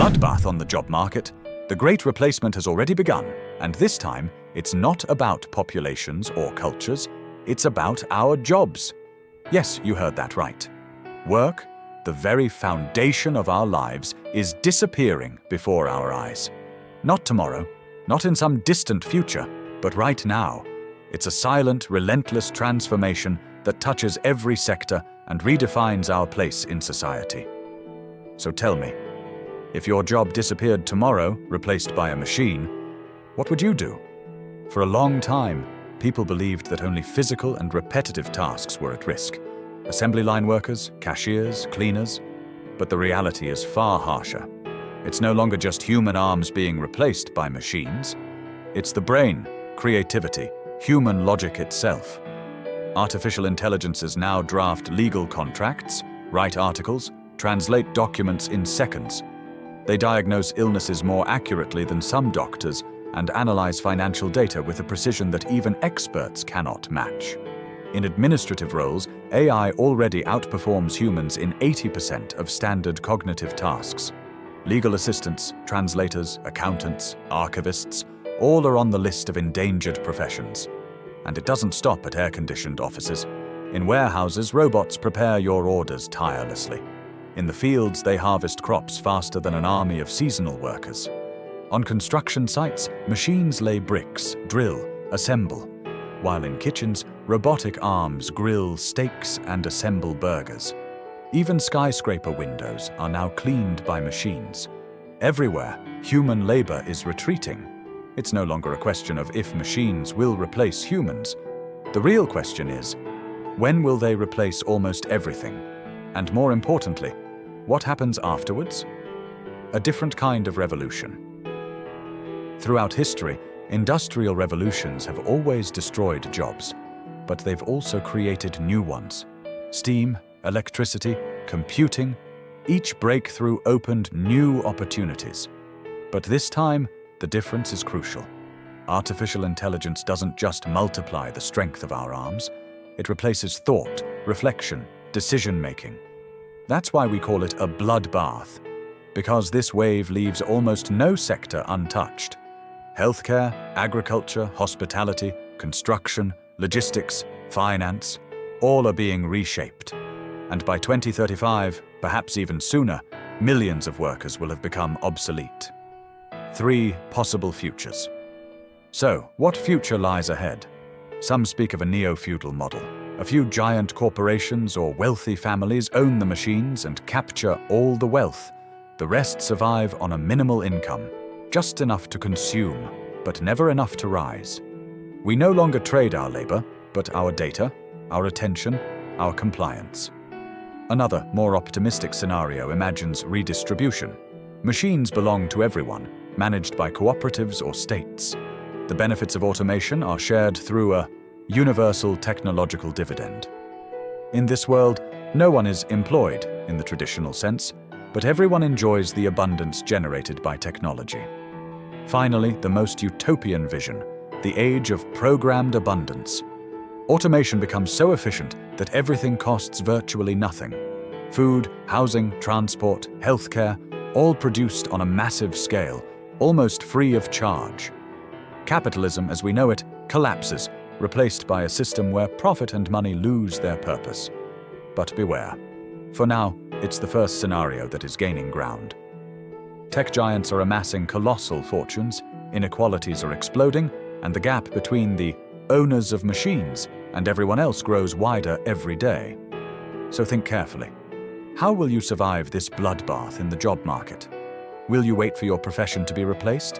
bloodbath on the job market. The great replacement has already begun, and this time, it's not about populations or cultures, it's about our jobs. Yes, you heard that right. Work, the very foundation of our lives, is disappearing before our eyes. Not tomorrow, not in some distant future, but right now. It's a silent, relentless transformation that touches every sector and redefines our place in society. So tell me, if your job disappeared tomorrow, replaced by a machine, what would you do? For a long time, people believed that only physical and repetitive tasks were at risk. Assembly line workers, cashiers, cleaners. But the reality is far harsher. It's no longer just human arms being replaced by machines. It's the brain, creativity, human logic itself. Artificial intelligences now draft legal contracts, write articles, translate documents in seconds. They diagnose illnesses more accurately than some doctors and analyze financial data with a precision that even experts cannot match. In administrative roles, AI already outperforms humans in 80% of standard cognitive tasks. Legal assistants, translators, accountants, archivists, all are on the list of endangered professions. And it doesn't stop at air-conditioned offices. In warehouses, robots prepare your orders tirelessly. In the fields, they harvest crops faster than an army of seasonal workers. On construction sites, machines lay bricks, drill, assemble. While in kitchens, robotic arms grill steaks and assemble burgers. Even skyscraper windows are now cleaned by machines. Everywhere, human labor is retreating. It's no longer a question of if machines will replace humans. The real question is, when will they replace almost everything? And more importantly, what happens afterwards? A different kind of revolution. Throughout history, industrial revolutions have always destroyed jobs, but they've also created new ones. Steam, electricity, computing, each breakthrough opened new opportunities. But this time, the difference is crucial. Artificial intelligence doesn't just multiply the strength of our arms, it replaces thought, reflection, decision-making. That's why we call it a bloodbath, because this wave leaves almost no sector untouched. Healthcare, agriculture, hospitality, construction, logistics, finance, all are being reshaped. And by 2035, perhaps even sooner, millions of workers will have become obsolete. 3 possible futures. So, what future lies ahead? Some speak of a neo-feudal model. A few giant corporations or wealthy families own the machines and capture all the wealth. The rest survive on a minimal income, just enough to consume, but never enough to rise. We no longer trade our labor, but our data, our attention, our compliance. Another, more optimistic scenario imagines redistribution. Machines belong to everyone, managed by cooperatives or states. The benefits of automation are shared through a universal technological dividend. In this world, no one is employed in the traditional sense, but everyone enjoys the abundance generated by technology. Finally, the most utopian vision, the age of programmed abundance. Automation becomes so efficient that everything costs virtually nothing. Food, housing, transport, healthcare, all produced on a massive scale, almost free of charge. Capitalism, as we know it, collapses, replaced by a system where profit and money lose their purpose. But beware. For now, it's the first scenario that is gaining ground. Tech giants are amassing colossal fortunes, inequalities are exploding, and the gap between the owners of machines and everyone else grows wider every day. So think carefully. How will you survive this bloodbath in the job market? Will you wait for your profession to be replaced?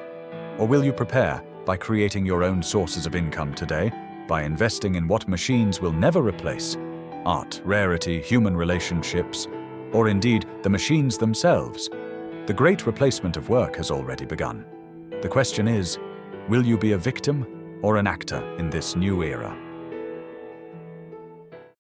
Or will you prepare by creating your own sources of income today, by investing in what machines will never replace? Art, rarity, human relationships, or indeed the machines themselves. The great replacement of work has already begun. The question is, will you be a victim or an actor in this new era?